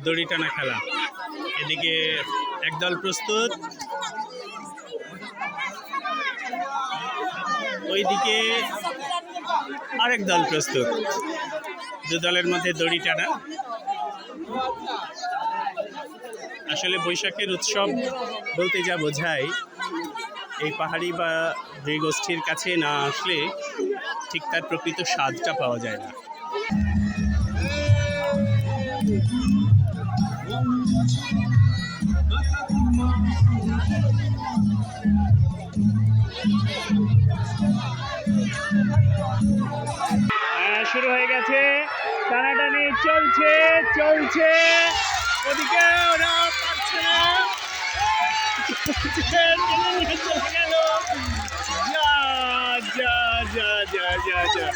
দড়ি টানা খেলা। এদিকে একদল প্রস্তুত, ওইদিকে আরেক দল প্রস্তুত। দু দলের মধ্যে দড়ি টানা। আসলে বৈশাখের উৎসব বলতে যা বোঝায়, এই পাহাড়ি বা নৃগোষ্ঠীর কাছে না আসলে ঠিক তার প্রকৃত স্বাদটা পাওয়া যায় না। শুরু হয়ে গেছে, টানাটানি চলছে চলছে। ওদিকে ওরা পারছে না, চলে গেল। যা যা যা যা যা যা।